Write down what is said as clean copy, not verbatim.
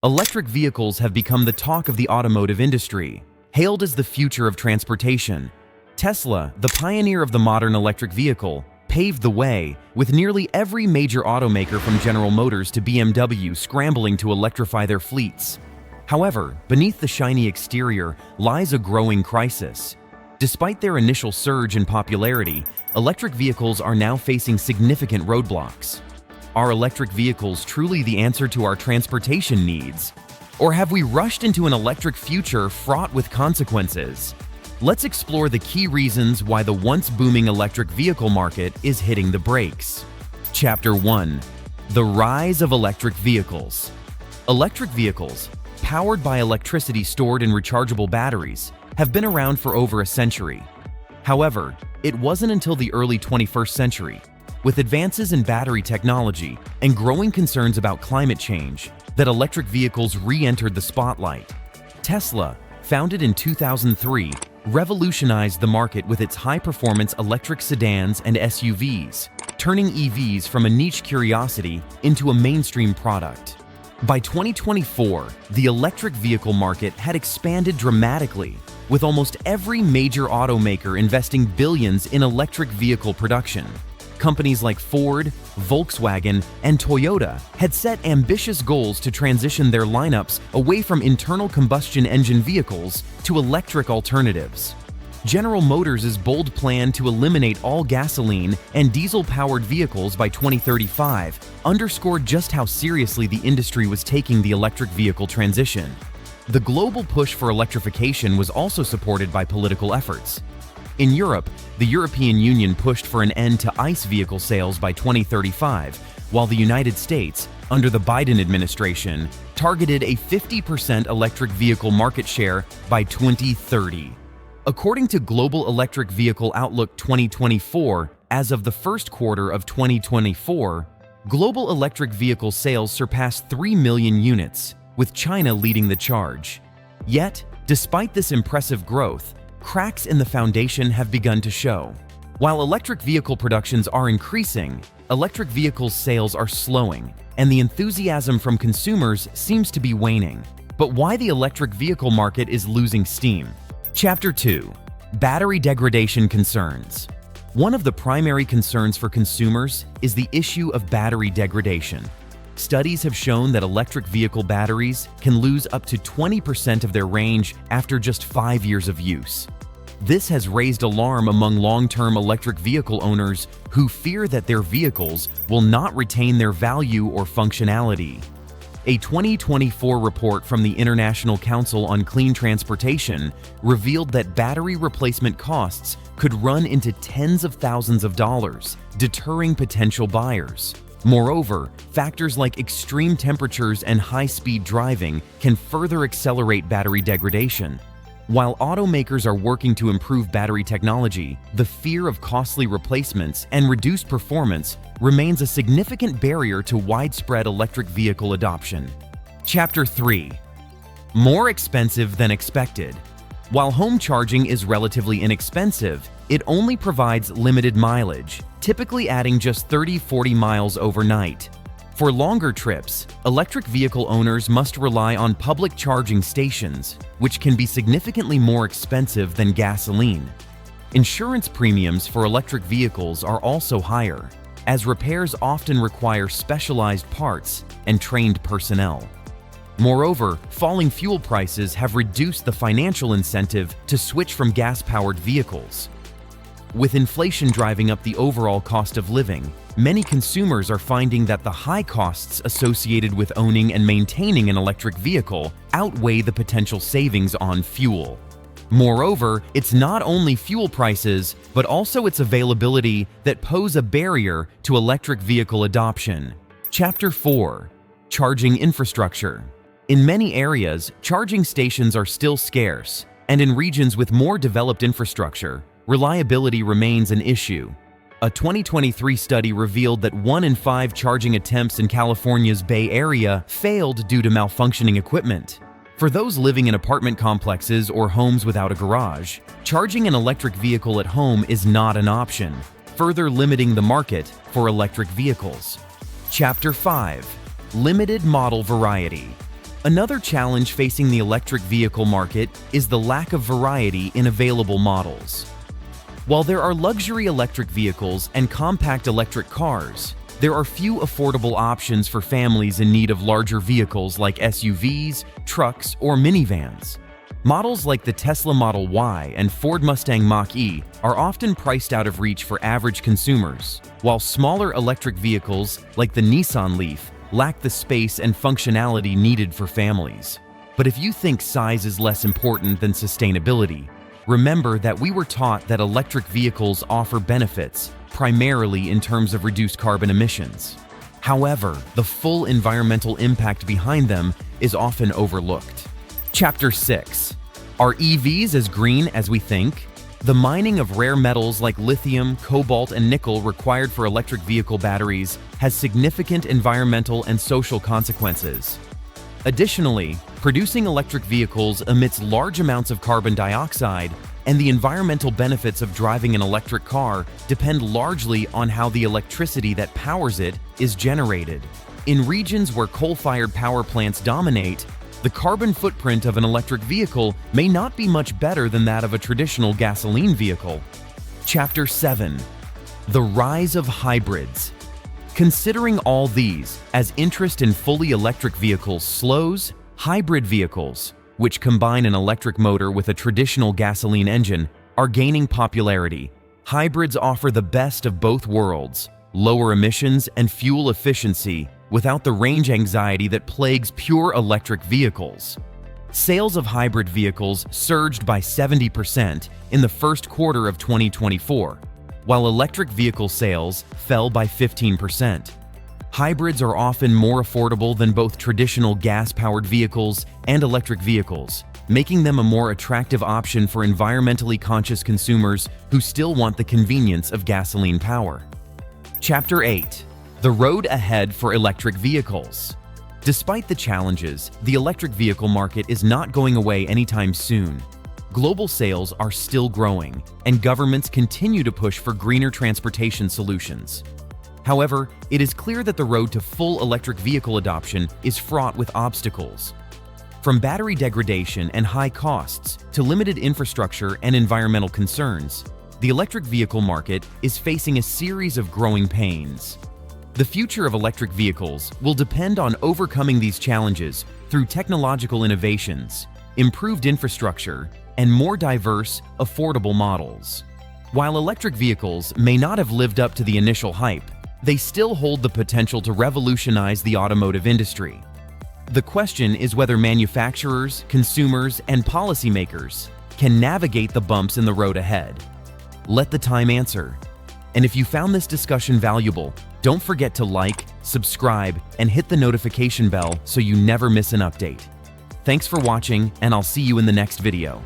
Electric vehicles have become the talk of the automotive industry. Hailed as the future of transportation, Tesla, the pioneer of the modern electric vehicle, paved the way, with nearly every major automaker from General Motors to BMW scrambling to electrify their fleets. However, beneath the shiny exterior lies a growing crisis. Despite their initial surge in popularity, electric vehicles are now facing significant roadblocks. Are electric vehicles truly the answer to our transportation needs? Or have we rushed into an electric future fraught with consequences? Let's explore the key reasons why the once booming electric vehicle market is hitting the brakes. Chapter 1. The Rise of Electric Vehicles. Electric vehicles, powered by electricity stored in rechargeable batteries, have been around for over a century. However, it wasn't until the early 21st century, with advances in battery technology and growing concerns about climate change, that electric vehicles re-entered the spotlight. Tesla, founded in 2003, revolutionized the market with its high-performance electric sedans and SUVs, turning EVs from a niche curiosity into a mainstream product. By 2024, the electric vehicle market had expanded dramatically, with almost every major automaker investing billions in electric vehicle production. Companies like Ford, Volkswagen, and Toyota had set ambitious goals to transition their lineups away from internal combustion engine vehicles to electric alternatives. General Motors' bold plan to eliminate all gasoline and diesel-powered vehicles by 2035 underscored just how seriously the industry was taking the electric vehicle transition. The global push for electrification was also supported by political efforts. In Europe, the European Union pushed for an end to ICE vehicle sales by 2035, while the United States, under the Biden administration, targeted a 50% electric vehicle market share by 2030. According to Global Electric Vehicle Outlook 2024, as of the first quarter of 2024, global electric vehicle sales surpassed 3 million units, with China leading the charge. Yet, despite this impressive growth, cracks in the foundation have begun to show. While electric vehicle productions are increasing, electric vehicles sales are slowing, and the enthusiasm from consumers seems to be waning. But why the electric vehicle market is losing steam? Chapter 2. Battery degradation concerns. One of the primary concerns for consumers is the issue of battery degradation. Studies have shown that electric vehicle batteries can lose up to 20% of their range after just 5 years of use. This has raised alarm among long-term electric vehicle owners who fear that their vehicles will not retain their value or functionality. A 2024 report from the International Council on Clean Transportation revealed that battery replacement costs could run into tens of thousands of dollars, deterring potential buyers. Moreover, factors like extreme temperatures and high-speed driving can further accelerate battery degradation. While automakers are working to improve battery technology, the fear of costly replacements and reduced performance remains a significant barrier to widespread electric vehicle adoption. Chapter 3. More expensive than expected. While home charging is relatively inexpensive, it only provides limited mileage, typically adding just 30-40 miles overnight. For longer trips, electric vehicle owners must rely on public charging stations, which can be significantly more expensive than gasoline. Insurance premiums for electric vehicles are also higher, as repairs often require specialized parts and trained personnel. Moreover, falling fuel prices have reduced the financial incentive to switch from gas-powered vehicles. With inflation driving up the overall cost of living, many consumers are finding that the high costs associated with owning and maintaining an electric vehicle outweigh the potential savings on fuel. Moreover, it's not only fuel prices, but also its availability that pose a barrier to electric vehicle adoption. Chapter 4. Charging infrastructure. In many areas, charging stations are still scarce, and in regions with more developed infrastructure, reliability remains an issue. A 2023 study revealed that 1 in 5 charging attempts in California's Bay Area failed due to malfunctioning equipment. For those living in apartment complexes or homes without a garage, charging an electric vehicle at home is not an option, further limiting the market for electric vehicles. Chapter 5. Limited model variety. Another challenge facing the electric vehicle market is the lack of variety in available models. While there are luxury electric vehicles and compact electric cars, there are few affordable options for families in need of larger vehicles like SUVs, trucks, or minivans. Models like the Tesla Model Y and Ford Mustang Mach-E are often priced out of reach for average consumers, while smaller electric vehicles like the Nissan Leaf lack the space and functionality needed for families. But if you think size is less important than sustainability, remember that we were taught that electric vehicles offer benefits, primarily in terms of reduced carbon emissions. However, the full environmental impact behind them is often overlooked. Chapter 6. Are EVs as green as we think? The mining of rare metals like lithium, cobalt, and nickel required for electric vehicle batteries has significant environmental and social consequences. Additionally, producing electric vehicles emits large amounts of carbon dioxide, and the environmental benefits of driving an electric car depend largely on how the electricity that powers it is generated. In regions where coal-fired power plants dominate, the carbon footprint of an electric vehicle may not be much better than that of a traditional gasoline vehicle. Chapter 7. The rise of hybrids. Considering all these, as interest in fully electric vehicles slows, hybrid vehicles, which combine an electric motor with a traditional gasoline engine, are gaining popularity. Hybrids offer the best of both worlds, lower emissions and fuel efficiency, without the range anxiety that plagues pure electric vehicles. Sales of hybrid vehicles surged by 70% in the first quarter of 2024, while electric vehicle sales fell by 15%. Hybrids are often more affordable than both traditional gas-powered vehicles and electric vehicles, making them a more attractive option for environmentally conscious consumers who still want the convenience of gasoline power. Chapter 8. The road ahead for electric vehicles. Despite the challenges, the electric vehicle market is not going away anytime soon. Global sales are still growing, and governments continue to push for greener transportation solutions. However, it is clear that the road to full electric vehicle adoption is fraught with obstacles. From battery degradation and high costs to limited infrastructure and environmental concerns, the electric vehicle market is facing a series of growing pains. The future of electric vehicles will depend on overcoming these challenges through technological innovations, improved infrastructure, and more diverse, affordable models. While electric vehicles may not have lived up to the initial hype, they still hold the potential to revolutionize the automotive industry. The question is whether manufacturers, consumers, and policymakers can navigate the bumps in the road ahead. Let the time answer. And if you found this discussion valuable, don't forget to like, subscribe, and hit the notification bell so you never miss an update. Thanks for watching, and I'll see you in the next video.